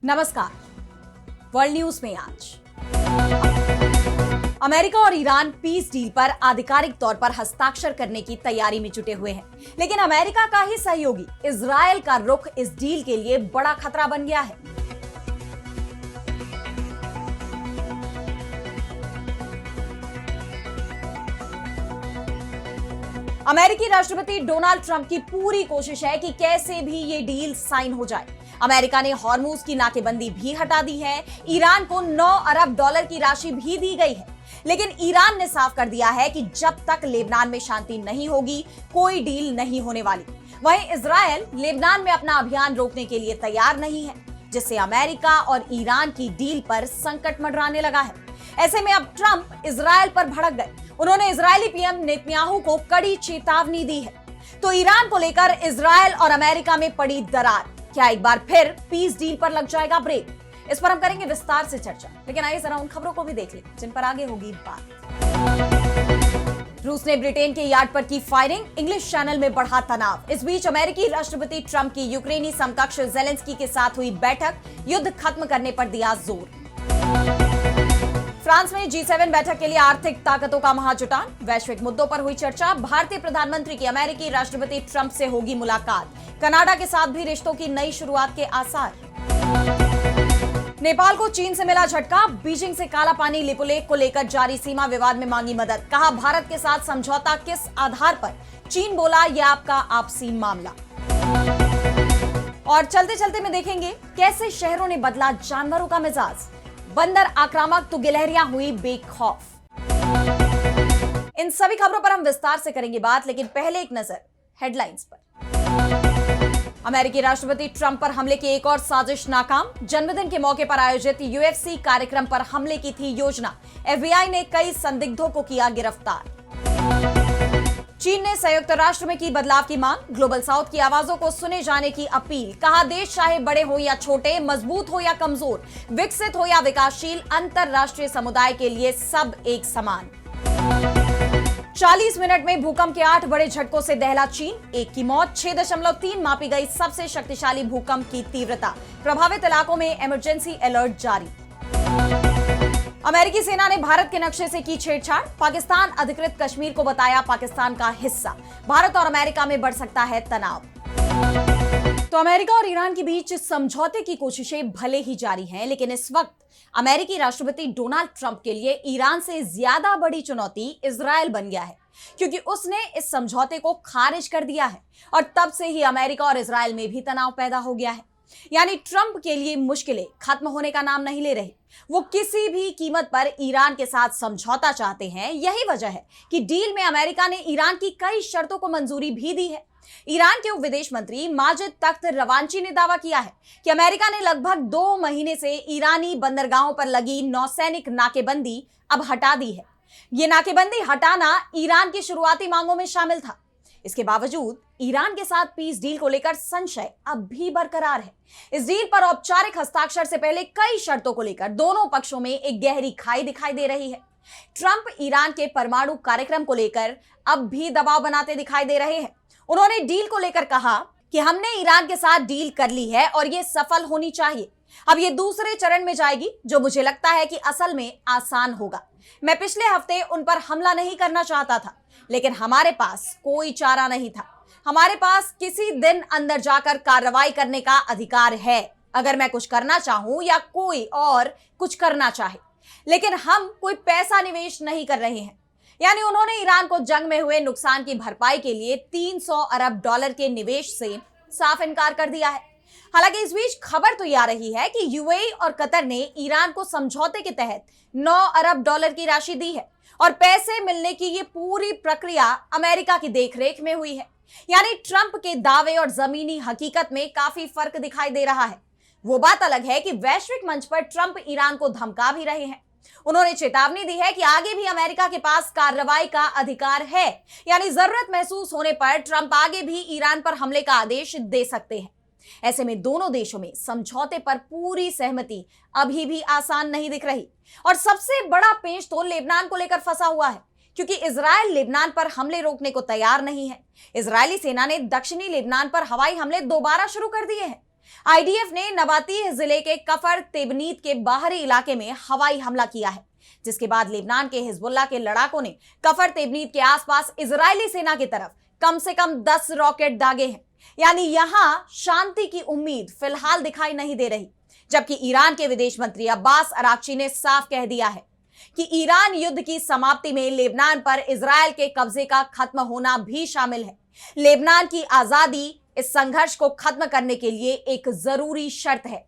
नमस्कार। World news में आज अमेरिका और ईरान पीस डील पर आधिकारिक तौर पर हस्ताक्षर करने की तैयारी में जुटे हुए हैं, लेकिन अमेरिका का ही सहयोगी इजरायल का रुख इस डील के लिए बड़ा खतरा बन गया है। अमेरिकी राष्ट्रपति डोनाल्ड ट्रंप की पूरी कोशिश है कि कैसे भी ये डील साइन हो जाए। अमेरिका ने हॉर्मुज की नाकेबंदी भी हटा दी है, ईरान को 9 अरब डॉलर की राशि भी दी गई है, लेकिन ईरान ने साफ कर दिया है कि जब तक लेबनान में शांति नहीं होगी कोई डील नहीं होने वाली। वहीं इजरायल लेबनान में अपना अभियान रोकने के लिए तैयार नहीं है, जिससे अमेरिका और ईरान की डील पर संकट मंडराने लगा है। ऐसे में अब ट्रंप इजरायल पर भड़क गए। उन्होंने इजरायली पीएम नेतन्याहू को कड़ी चेतावनी दी है। तो ईरान को लेकर इजरायल और अमेरिका में पड़ी दरार, क्या एक बार फिर पीस डील पर लग जाएगा ब्रेक? इस पर हम करेंगे विस्तार से चर्चा, लेकिन आइए जरा उन खबरों को भी देख लें जिन पर आगे होगी बात। रूस ने ब्रिटेन के यार्ड पर की फायरिंग, इंग्लिश चैनल में बढ़ा तनाव। इस बीच अमेरिकी राष्ट्रपति ट्रंप की यूक्रेनी समकक्ष जेलेंस्की के साथ हुई बैठक, युद्ध खत्म करने पर दिया जोर। फ्रांस में G7 बैठक के लिए आर्थिक ताकतों का महाजुटान, वैश्विक मुद्दों पर हुई चर्चा। भारतीय प्रधानमंत्री की अमेरिकी राष्ट्रपति ट्रंप से होगी मुलाकात। कनाडा के साथ भी रिश्तों की नई शुरुआत के आसार। नेपाल को चीन से मिला झटका, बीजिंग से काला पानी लिपुलेख को लेकर जारी सीमा विवाद में मांगी मदद। कहा भारत के साथ समझौता किस आधार पर? चीन बोला यह आपका आपसी मामला। और चलते चलते में देखेंगे कैसे शहरों ने बदला जानवरों का मिजाज। बंदर आक्रामक तो गिलहरियां हुई बेखौफ। इन सभी खबरों पर हम विस्तार से करेंगे बात, लेकिन पहले एक नजर हेडलाइंस पर। अमेरिकी राष्ट्रपति ट्रंप पर हमले की एक और साजिश नाकाम। जन्मदिन के मौके पर आयोजित UFC कार्यक्रम पर हमले की थी योजना। FBI ने कई संदिग्धों को किया गिरफ्तार। चीन ने संयुक्त राष्ट्र में की बदलाव की मांग, ग्लोबल साउथ की आवाजों को सुने जाने की अपील। कहा देश चाहे बड़े हो या छोटे, मजबूत हो या कमजोर, विकसित हो या विकासशील, अंतरराष्ट्रीय समुदाय के लिए सब एक समान। 40 मिनट में भूकंप के 8 बड़े झटकों से दहला चीन, एक की मौत। 6.3 मापी गई सबसे शक्तिशाली भूकंप की तीव्रता। प्रभावित इलाकों में इमरजेंसी अलर्ट जारी। अमेरिकी सेना ने भारत के नक्शे से की छेड़छाड़, पाकिस्तान अधिकृत कश्मीर को बताया पाकिस्तान का हिस्सा। भारत और अमेरिका में बढ़ सकता है तनाव। तो अमेरिका और ईरान के बीच समझौते की कोशिशें भले ही जारी हैं, लेकिन इस वक्त अमेरिकी राष्ट्रपति डोनाल्ड ट्रंप के लिए ईरान से ज्यादा बड़ी चुनौती इजरायल बन गया है, क्योंकि उसने इस समझौते को खारिज कर दिया है और तब से ही अमेरिका और इजरायल में भी तनाव पैदा हो गया है। यानी ट्रंप के लिए मुश्किलें खत्म होने का नाम नहीं ले रही। वो किसी भी कीमत पर ईरान के साथ समझौता चाहते हैं। यही वजह है कि डील में अमेरिका ने ईरान की कई शर्तों को मंजूरी भी दी है। ईरान के उप विदेश मंत्री माजिद तख्त रवांची ने दावा किया है कि अमेरिका ने लगभग 2 महीने से ईरानी बंदरगाहों पर लगी नौसैनिक नाकेबंदी अब हटा दी है। ये नाकेबंदी हटाना ईरान की शुरुआती मांगों में शामिल था। इसके बावजूद ईरान के साथ पीस डील को लेकर संशय अब भी बरकरार है। इस डील पर औपचारिक हस्ताक्षर से पहले कई शर्तों को लेकर दोनों पक्षों में एक गहरी खाई दिखाई दे रही है। ट्रंप ईरान के परमाणु कार्यक्रम को लेकर अब भी दबाव बनाते दिखाई दे रहे हैं। उन्होंने डील को लेकर कहा कि हमने ईरान के साथ डील कर ली है और ये सफल होनी चाहिए। अब ये दूसरे चरण में जाएगी, जो मुझे लगता है कि असल में आसान होगा। मैं पिछले हफ्ते उन पर हमला नहीं करना चाहता था, लेकिन हमारे पास कोई चारा नहीं था। हमारे पास किसी दिन अंदर जाकर कार्रवाई करने का अधिकार है, अगर मैं कुछ करना चाहूं या कोई और कुछ करना चाहे, लेकिन हम कोई पैसा निवेश नहीं कर रहे हैं। यानी उन्होंने ईरान को जंग में हुए नुकसान की भरपाई के लिए 300 अरब डॉलर के निवेश से साफ इनकार कर दिया है। हालांकि इस बीच खबर तो यह आ रही है कि यूएई और कतर ने ईरान को समझौते के तहत 9 अरब डॉलर की राशि दी है और पैसे मिलने की ये पूरी प्रक्रिया अमेरिका की देखरेख में हुई है। यानी ट्रंप के दावे और जमीनी हकीकत में काफी फर्क दिखाई दे रहा है। वो बात अलग है कि वैश्विक मंच पर ट्रंप ईरान को धमका भी रहे हैं। उन्होंने चेतावनी दी है कि आगे भी अमेरिका के पास कार्रवाई का अधिकार है। यानी जरूरत महसूस होने पर ट्रंप आगे भी ईरान पर हमले का आदेश दे सकते हैं। ऐसे में दोनों देशों में समझौते पर पूरी सहमति अभी भी आसान नहीं दिख रही। और सबसे बड़ा पेंच तो लेबनान को लेकर फंसा हुआ है, क्योंकि इजरायल लेबनान पर हमले रोकने को तैयार नहीं है। इजरायली सेना ने दक्षिणी लेबनान पर हवाई हमले दोबारा शुरू कर दिए हैं। आईडीएफ ने नबातीह जिले के कफर तेबनीत के बाहरी इलाके में हवाई हमला किया है, जिसके बाद लेबनान के हिजबुल्लाह के लड़ाकों ने कफर तेबनीत के आसपास इजरायली सेना की तरफ कम से कम 10 रॉकेट दागे हैं। यानी यहां शांति की उम्मीद फिलहाल दिखाई नहीं दे रही, जबकि ईरान के विदेश मंत्री अब्बास अराक्ची ने साफ कह दिया है कि ईरान युद्ध की समाप्ति में लेबनान पर इजरायल के कब्जे का खत्म होना भी शामिल है। लेबनान की आजादी इस संघर्ष को खत्म करने के लिए एक जरूरी शर्त है।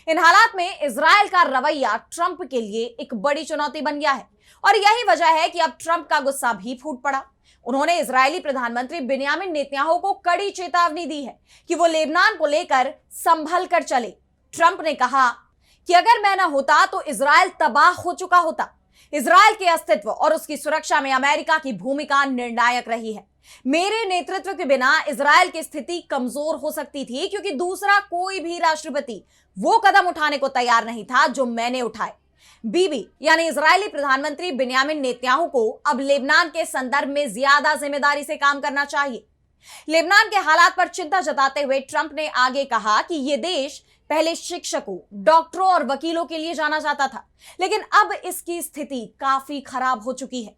इन हालात में इजरायल का रवैया ट्रंप के लिए एक बड़ी चुनौती बन गया है और यही वजह है कि अब ट्रंप का गुस्सा भी फूट पड़ा। उन्होंने इजरायली प्रधानमंत्री बिन्यामिन नेतन्याहू को कड़ी चेतावनी दी है कि वो लेबनान को लेकर संभल कर चले। ट्रंप ने कहा कि अगर मैं न होता तो इजरायल तबाह हो चुका होता। इजरायल के अस्तित्व और उसकी सुरक्षा में अमेरिका की भूमिका निर्णायक रही है। मेरे नेतृत्व के बिना इजरायल की स्थिति कमजोर हो सकती थी, क्योंकि दूसरा कोई भी राष्ट्रपति वो कदम उठाने को तैयार नहीं था जो मैंने उठाए। बीबी यानी इजरायली प्रधानमंत्री बिन्यामिन नेतन्याहू को अब लेबनान के संदर्भ में ज्यादा जिम्मेदारी से काम करना चाहिए। लेबनान के हालात पर चिंता जताते हुए ट्रंप ने आगे कहा कि यह देश पहले शिक्षकों, डॉक्टरों और वकीलों के लिए जाना जाता था, लेकिन अब इसकी स्थिति काफी खराब हो चुकी है।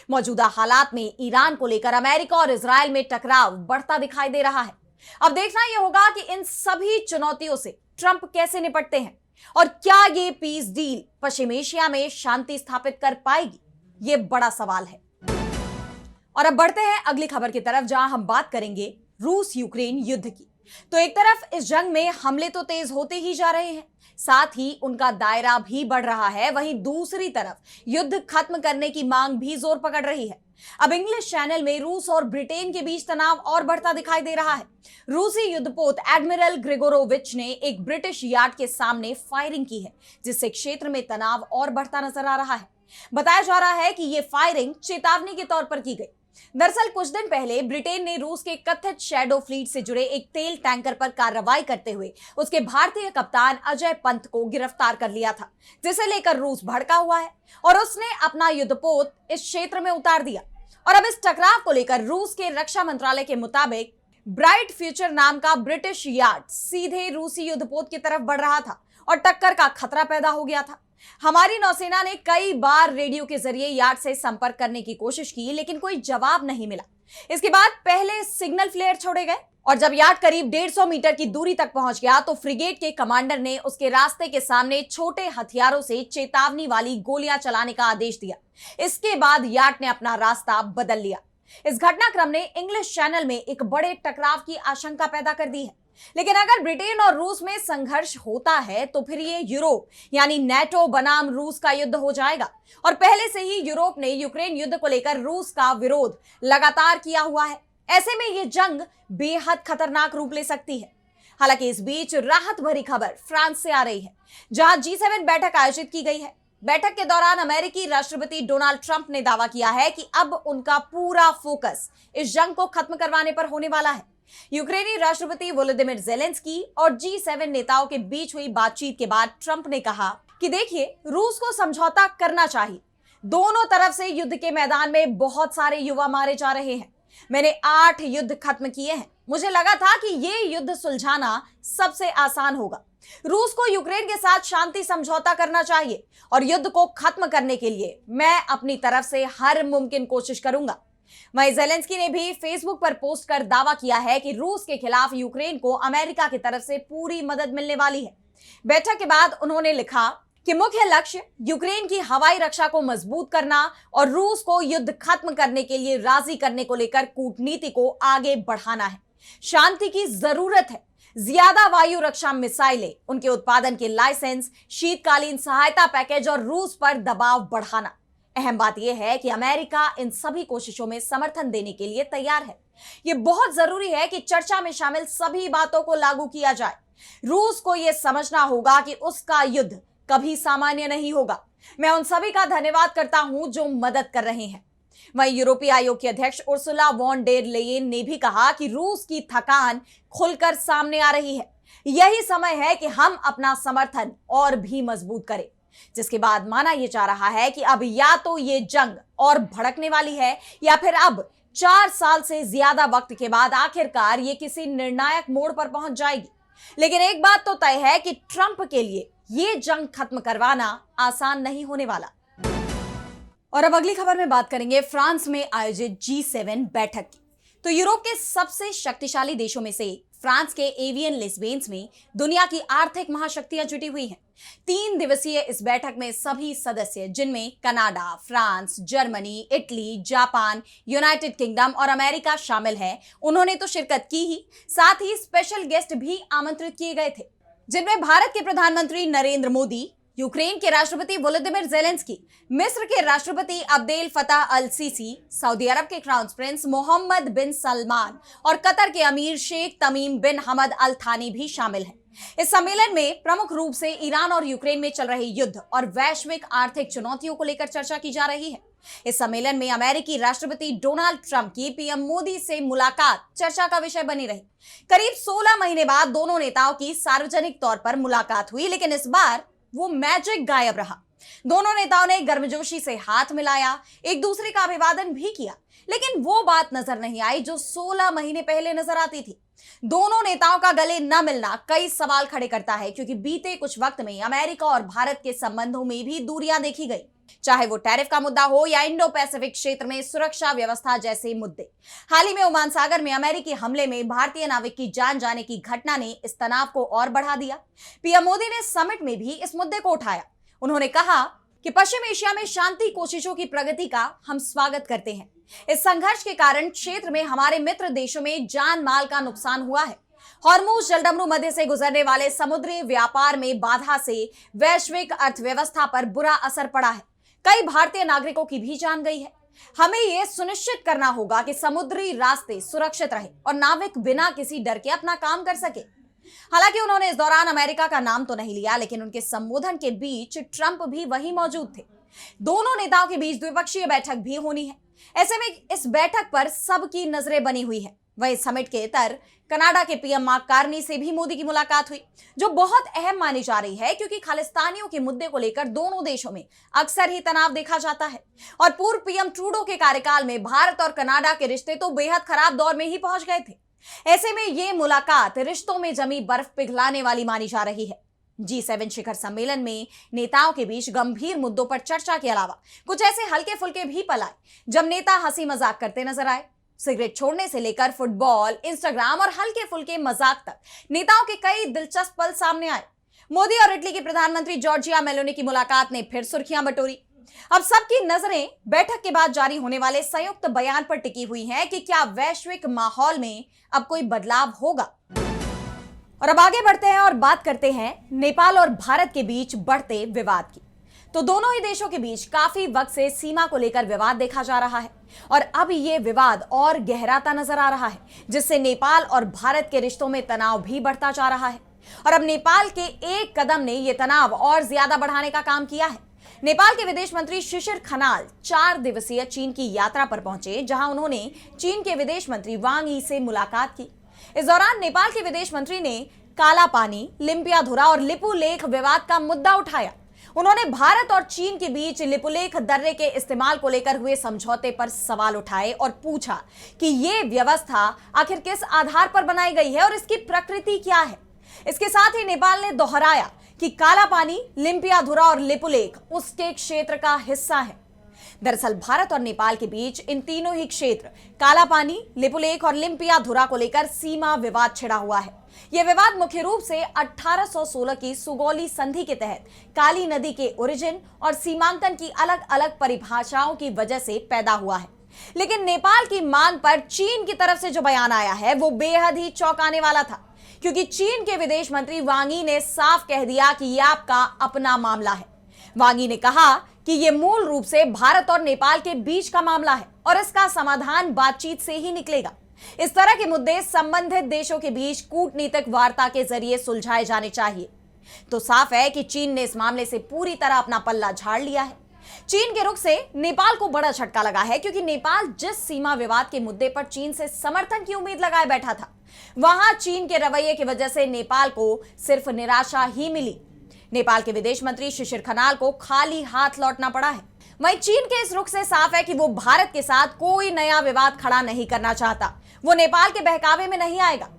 मौजूदा हालात में ईरान को लेकर अमेरिका और इजरायल में टकराव बढ़ता दिखाई दे रहा है। अब देखना यह होगा कि इन सभी चुनौतियों से ट्रंप कैसे निपटते हैं और क्या ये पीस डील पश्चिम एशिया में शांति स्थापित कर पाएगी, ये बड़ा सवाल है। और अब बढ़ते हैं अगली खबर की तरफ, जहां हम बात करेंगे रूस यूक्रेन युद्ध की। तो एक तरफ इस जंग में हमले तो तेज होते ही जा रहे हैं, साथ ही उनका दायरा भी बढ़ रहा है। वहीं दूसरी तरफ युद्ध खत्म करने की मांग भी जोर पकड़ रही है। अब इंग्लिश चैनल में रूस और ब्रिटेन के बीच तनाव और बढ़ता दिखाई दे रहा है। रूसी युद्धपोत एडमिरल ग्रिगोरोविच ने एक ब्रिटिश यार्ड के सामने फायरिंग की है, जिससे क्षेत्र में तनाव और बढ़ता नजर आ रहा है। बताया जा रहा है कि यह फायरिंग चेतावनी के तौर पर की गई। दरअसल कुछ दिन पहले ब्रिटेन ने रूस के कथित शैडो फ्लीट से जुड़े एक तेल टैंकर पर कार्रवाई करते हुए उसके भारतीय कप्तान अजय पंत को गिरफ्तार कर लिया था, जिसे लेकर रूस भड़का हुआ है और उसने अपना युद्धपोत इस क्षेत्र में उतार दिया। और अब इस टकराव को लेकर रूस के रक्षा मंत्रालय के मुताबिक ब्राइट फ्यूचर नाम का ब्रिटिश यार्ड सीधे रूसी युद्धपोत की तरफ बढ़ रहा था और टक्कर का खतरा पैदा हो गया था। हमारी नौसेना ने कई बार रेडियो के जरिए यार्ड से संपर्क करने की कोशिश की, लेकिन कोई जवाब नहीं मिला। इसके बाद पहले सिग्नल फ्लेयर छोड़े गए और जब यार्ड करीब 150 मीटर की दूरी तक पहुंच गया तो फ्रिगेट के कमांडर ने उसके रास्ते के सामने छोटे हथियारों से चेतावनी वाली गोलियां चलाने का आदेश दिया। इसके बाद यार्ड ने अपना रास्ता बदल लिया। इस घटनाक्रम ने इंग्लिश चैनल में एक बड़े टकराव की आशंका पैदा कर दी है। लेकिन अगर ब्रिटेन और रूस में संघर्ष होता है तो फिर ये यूरोप यानी नेटो बनाम रूस का युद्ध हो जाएगा। और पहले से ही यूरोप ने यूक्रेन युद्ध को लेकर रूस का विरोध लगातार किया हुआ है। ऐसे में ये जंग बेहद खतरनाक रूप ले सकती है। हालांकि इस बीच राहत भरी खबर फ्रांस से आ रही है, जहां G7 बैठक आयोजित की गई है। बैठक के दौरान अमेरिकी राष्ट्रपति डोनाल्ड ट्रंप ने दावा किया है कि अब उनका पूरा फोकस इस जंग को खत्म करवाने पर होने वाला है। यूक्रेनी राष्ट्रपति वोलोदिमिर ज़ेलेंस्की और G7 नेताओं के बीच हुई बातचीत के बाद ट्रंप ने कहा कि देखिए, रूस को समझौता करना चाहिए। दोनों तरफ से युद्ध के मैदान में बहुत सारे युवा मारे जा रहे हैं। मैंने 8 युद्ध खत्म किए हैं। मुझे लगा था कि ये युद्ध सुलझाना सबसे आसान होगा। रूस को यूक्रेन के साथ शांति समझौता करना चाहिए और युद्ध को खत्म करने के लिए मैं अपनी तरफ से हर मुमकिन कोशिश करूंगा। वहीं ज़ेलेंस्की ने भी फेसबुक पर पोस्ट कर दावा किया है कि रूस के खिलाफ यूक्रेन को अमेरिका की तरफ से पूरी मदद मिलने वाली है। बैठक के बाद उन्होंने लिखा कि मुख्य लक्ष्य यूक्रेन की हवाई रक्षा को मजबूत करना और रूस को युद्ध खत्म करने के लिए राजी करने को लेकर कूटनीति को आगे बढ़ाना है। शांति की जरूरत है। ज्यादा वायु रक्षा मिसाइलें, उनके उत्पादन के लाइसेंस, शीतकालीन सहायता पैकेज और रूस पर दबाव बढ़ाना। अहम बात यह है कि अमेरिका इन सभी कोशिशों में समर्थन देने के लिए तैयार है। यह बहुत जरूरी है कि चर्चा में शामिल सभी बातों को लागू किया जाए। रूस को यह समझना होगा कि उसका युद्ध कभी सामान्य नहीं होगा। मैं उन सभी का धन्यवाद करता हूं जो मदद कर रहे हैं। वहीं यूरोपीय आयोग की अध्यक्ष उर्सुला वॉन डेर लेयेन ने भी कहा कि रूस की थकान खुलकर सामने आ रही है। यही समय है कि हम अपना समर्थन और भी मजबूत करें। जिसके बाद माना यह जा रहा है कि अब या तो ये जंग और भड़कने वाली है या फिर अब 4 साल से ज्यादा वक्त के बाद आखिरकार ये किसी निर्णायक मोड़ पर पहुंच जाएगी। लेकिन एक बात तो तय है कि ट्रंप के लिए ये जंग खत्म करवाना आसान नहीं होने वाला। और अब अगली खबर में बात करेंगे फ्रांस में आयोजित G7 बैठक की। तो यूरोप के सबसे शक्तिशाली देशों में से एक फ्रांस के एवियन लिस्बेन्स में दुनिया की आर्थिक महाशक्तियां जुटी हुई हैं। 3 दिवसीय इस बैठक में सभी सदस्य, जिनमें Canada, France, Germany, Italy, Japan, United kingdom और अमेरिका शामिल है, उन्होंने तो शिरकत की ही, साथ ही स्पेशल गेस्ट भी आमंत्रित किए गए थे, जिनमें भारत के प्रधानमंत्री नरेंद्र मोदी, यूक्रेन के राष्ट्रपति वोलोदिमिर जेलेंस्की, मिस्र के राष्ट्रपति अब्देल फताह अल सीसी, सऊदी अरब के क्राउन प्रिंस मोहम्मद बिन सलमान और कतर के अमीर शेख तमीम बिन हमद अल थानी भी शामिल हैं। इस सम्मेलन में प्रमुख रूप से ईरान और यूक्रेन में चल रहे युद्ध और वैश्विक आर्थिक चुनौतियों को लेकर चर्चा की जा रही है। इस सम्मेलन में अमेरिकी राष्ट्रपति डोनाल्ड ट्रंप की पीएम मोदी से मुलाकात चर्चा का विषय बनी रही। करीब 16 महीने बाद दोनों नेताओं की सार्वजनिक तौर पर मुलाकात हुई, लेकिन इस बार वो मैजिक गायब रहा। दोनों नेताओं ने गर्मजोशी से हाथ मिलाया, एक दूसरे का अभिवादन भी किया, लेकिन वो बात नजर नहीं आई जो 16 महीने पहले नजर आती थी। दोनों नेताओं का गले न मिलना कई सवाल खड़े करता है, क्योंकि बीते कुछ वक्त में अमेरिका और भारत के संबंधों में भी दूरियां देखी गई, चाहे वो टैरिफ का मुद्दा हो या इंडो पैसिफिक क्षेत्र में सुरक्षा व्यवस्था जैसे मुद्दे। हाल ही में ओमान सागर में अमेरिकी हमले में भारतीय नाविक की जान जाने की घटना ने इस तनाव को और बढ़ा दिया। पीएम मोदी ने समिट में भी इस मुद्दे को उठाया। उन्होंने कहा कि पश्चिम एशिया में शांति कोशिशों की प्रगति का हम स्वागत करते हैं। इस संघर्ष के कारण क्षेत्र में हमारे मित्र देशों में जान माल का नुकसान हुआ है। हॉर्मुज जलडमरू मध्य से गुजरने वाले समुद्री व्यापार में बाधा से वैश्विक अर्थव्यवस्था पर बुरा असर पड़ा है। कई भारतीय नागरिकों की भी जान गई है। हमें यह सुनिश्चित करना होगा कि समुद्री रास्ते सुरक्षित रहे और नाविक बिना किसी डर के अपना काम कर सके। हालांकि उन्होंने इस दौरान अमेरिका का नाम तो नहीं लिया, लेकिन उनके संबोधन के बीच ट्रंप भी वहीं मौजूद थे। दोनों नेताओं के बीच द्विपक्षीय बैठक भी होनी है। ऐसे में इस बैठक पर सबकी नजरें बनी हुई है। वहीं समिट के इतर कनाडा के पीएम मार्क कार्नी से भी मोदी की मुलाकात हुई, जो बहुत अहम मानी जा रही है, क्योंकि खालिस्तानियों के मुद्दे को लेकर दोनों देशों में अक्सर ही तनाव देखा जाता है। और पूर्व पीएम ट्रूडो के कार्यकाल में भारत और कनाडा के रिश्ते तो बेहद खराब दौर में ही पहुंच गए थे। ऐसे में ये मुलाकात रिश्तों में जमी बर्फ पिघलाने वाली मानी जा रही है। G7 शिखर सम्मेलन में नेताओं के बीच गंभीर मुद्दों पर चर्चा के अलावा कुछ ऐसे हल्के फुल्के भी पल आए जब नेता हंसी मजाक करते नजर आए। सिगरेट छोड़ने से लेकर फुटबॉल, इंस्टाग्राम और हल्के फुल्के मजाक तक नेताओं के कई दिलचस्प पल सामने आए। मोदी और इटली की प्रधानमंत्री जॉर्जिया मेलोनी की मुलाकात ने फिर सुर्खियां बटोरी। अब सबकी नजरें बैठक के बाद जारी होने वाले संयुक्त बयान पर टिकी हुई हैं कि क्या वैश्विक माहौल में अब कोई बदलाव होगा। और अब आगे बढ़ते हैं और बात करते हैं नेपाल और भारत के बीच बढ़ते विवाद की। तो दोनों ही देशों के बीच काफी वक्त से सीमा को लेकर विवाद देखा जा रहा है और अब ये विवाद और गहराता नजर आ रहा है, जिससे नेपाल और भारत के रिश्तों में तनाव भी बढ़ता जा रहा है। और अब नेपाल के एक कदम ने यह तनाव और ज्यादा बढ़ाने का काम किया है। नेपाल के विदेश मंत्री शिशिर खनाल 4 दिवसीय चीन की यात्रा पर पहुंचे, जहां उन्होंने चीन के विदेश मंत्री वांग यी से मुलाकात की। इस दौरान नेपाल के विदेश मंत्री ने काला पानी, लिम्पियाधुरा और लिपुलेख विवाद का मुद्दा उठाया। उन्होंने भारत और चीन के बीच लिपुलेख दर्रे के इस्तेमाल को लेकर हुए समझौते पर सवाल उठाए और पूछा कि ये व्यवस्था आखिर किस आधार पर बनाई गई है और इसकी प्रकृति क्या है। इसके साथ ही नेपाल ने दोहराया कि काला पानी, लिम्पियाधुरा और लिपुलेख उसके क्षेत्र का हिस्सा है। दरअसल भारत और नेपाल के बीच इन तीनों ही क्षेत्र काला पानी, लिपुलेख और लिम्पियाधुरा को लेकर सीमा विवाद छिड़ा हुआ है। यह विवाद मुख्य रूप से 1816 की सुगौली संधि के तहत काली नदी के ओरिजिन और सीमांकन की अलग अलग परिभाषाओं की वजह से पैदा हुआ है। लेकिन नेपाल की मांग पर चीन की तरफ से जो बयान आया है वो बेहद ही चौंकाने वाला था, क्योंकि चीन के विदेश मंत्री वांग यी ने साफ कह दिया कि यह आपका अपना मामला है। वांग यी ने कहा कि यह मूल रूप से भारत और नेपाल के बीच का मामला है और इसका समाधान बातचीत से ही निकलेगा। इस तरह के मुद्दे संबंधित देशों के बीच कूटनीतिक वार्ता के जरिए सुलझाए जाने चाहिए। तो साफ है कि चीन ने इस मामले से पूरी तरह अपना पल्ला झाड़ लिया है। चीन के रुख से नेपाल को बड़ा झटका लगा है, क्योंकि नेपाल जिस सीमा विवाद के मुद्दे पर चीन से समर्थन की उम्मीद लगाए बैठा था, वहां चीन के रवैये की वजह से नेपाल को सिर्फ निराशा ही मिली। नेपाल के विदेश मंत्री शिशिर खनाल को खाली हाथ लौटना पड़ा है। वहीं चीन के इस रुख से साफ है कि वो भारत के साथ कोई नया विवाद खड़ा नहीं करना चाहता। वो नेपाल के बहकावे में नहीं आएगा।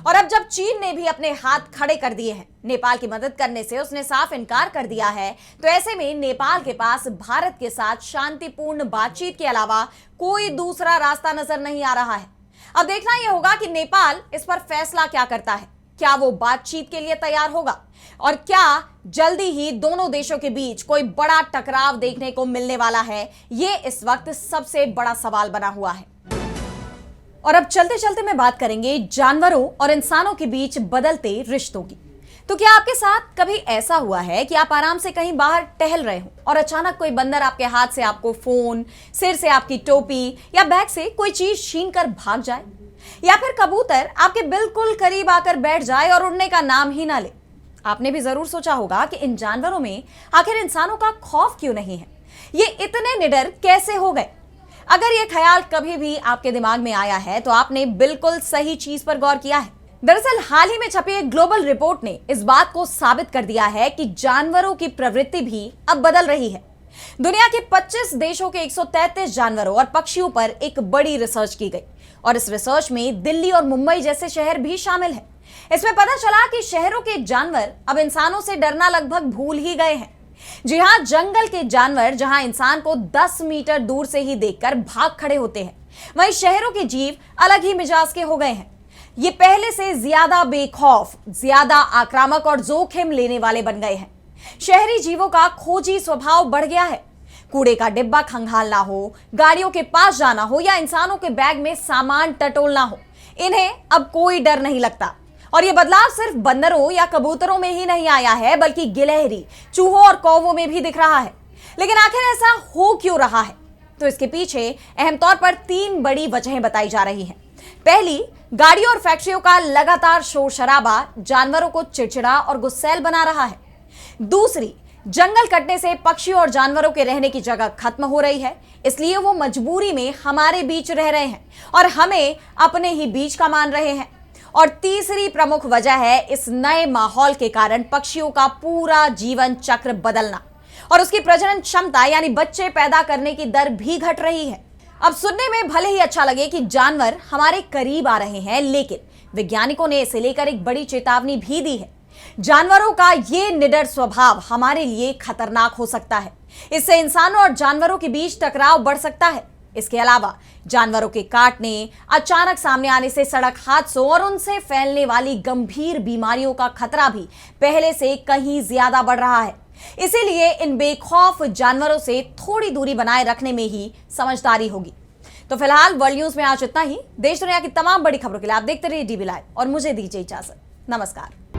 और अब जब चीन ने भी अपने हाथ खड़े कर दिए हैं, नेपाल की मदद करने से उसने साफ इनकार कर दिया है, तो ऐसे में नेपाल के पास भारत के साथ शांतिपूर्ण बातचीत के अलावा कोई दूसरा रास्ता नजर नहीं आ रहा है। अब देखना यह होगा कि नेपाल इस पर फैसला क्या करता है। क्या वो बातचीत के लिए तैयार होगा और क्या जल्दी ही दोनों देशों के बीच कोई बड़ा टकराव देखने को मिलने वाला है, ये इस वक्त सबसे बड़ा सवाल बना हुआ है। और अब चलते चलते मैं बात करेंगे जानवरों और इंसानों के बीच बदलते रिश्तों की। तो क्या आपके साथ कभी ऐसा हुआ है कि आप आराम से कहीं बाहर टहल रहे हो और अचानक कोई बंदर आपके हाथ से आपको फोन, सिर से आपकी टोपी या बैग से कोई चीज छीन कर भाग जाए, या फिर कबूतर आपके बिल्कुल करीब आकर बैठ जाए और उड़ने का नाम ही ना ले? आपने भी जरूर सोचा होगा कि इन जानवरों में आखिर इंसानों का खौफ क्यों नहीं है, ये इतने निडर कैसे हो गए? अगर यह ख्याल कभी भी आपके दिमाग में आया है तो आपने बिल्कुल सही चीज पर गौर किया है। दरअसल हाल ही में छपी एक ग्लोबल रिपोर्ट ने इस बात को साबित कर दिया है कि जानवरों की प्रवृत्ति भी अब बदल रही है। दुनिया के 25 देशों के 133 जानवरों और पक्षियों पर एक बड़ी रिसर्च की गई और इस रिसर्च में दिल्ली और मुंबई जैसे शहर भी शामिल हैं। इसमें पता चला कि शहरों के जानवर अब इंसानों से डरना लगभग भूल ही गए हैं। जी हां, जंगल के जानवर जहां इंसान को 10 मीटर दूर से ही देखकर भाग खड़े होते हैं, वहीं शहरों के जीव अलग ही मिजाज के हो गए हैं। ये पहले से ज्यादा बेखौफ, ज्यादा आक्रामक और जोखिम लेने वाले बन गए हैं। शहरी जीवों का खोजी स्वभाव बढ़ गया है। कूड़े का डिब्बा खंगालना हो, गाड़ियों के पास जाना हो या इंसानों के बैग में सामान टटोलना हो, इन्हें अब कोई डर नहीं लगता। और यह बदलाव सिर्फ बंदरों या कबूतरों में ही नहीं आया है, बल्कि गिलहरी, चूहों और कौवों में भी दिख रहा है। लेकिन आखिर ऐसा हो क्यों रहा है? तो इसके पीछे अहम तौर पर 3 बड़ी वजहें बताई जा रही हैं। पहली, गाड़ियों और फैक्ट्रियों का लगातार शोर शराबा जानवरों को चिड़चिड़ा और गुस्सैल बना रहा है। दूसरी, जंगल कटने से पक्षियों और जानवरों के रहने की जगह खत्म हो रही है, इसलिए वो मजबूरी में हमारे बीच रह रहे हैं और हमें अपने ही बीच का मान रहे हैं। और तीसरी प्रमुख वजह है इस नए माहौल के कारण पक्षियों का पूरा जीवन चक्र बदलना और उसकी प्रजनन क्षमता यानी बच्चे पैदा करने की दर भी घट रही है। अब सुनने में भले ही अच्छा लगे कि जानवर हमारे करीब आ रहे हैं, लेकिन वैज्ञानिकों ने इसे लेकर एक बड़ी चेतावनी भी दी है। जानवरों का ये निडर स्वभाव हमारे लिए खतरनाक हो सकता है। इससे इंसानों और जानवरों के बीच टकराव बढ़ सकता है। इसके अलावा जानवरों के काटने, अचानक सामने आने से सड़क हादसों और उनसे फैलने वाली गंभीर बीमारियों का खतरा भी पहले से कहीं ज्यादा बढ़ रहा है। इसीलिए इन बेखौफ जानवरों से थोड़ी दूरी बनाए रखने में ही समझदारी होगी। तो फिलहाल वर्ल्ड न्यूज में आज इतना ही। देश दुनिया की तमाम बड़ी खबरों के लिए आप देखते रहिए डीबी लाइव और मुझे दीजिए इजाजत। नमस्कार।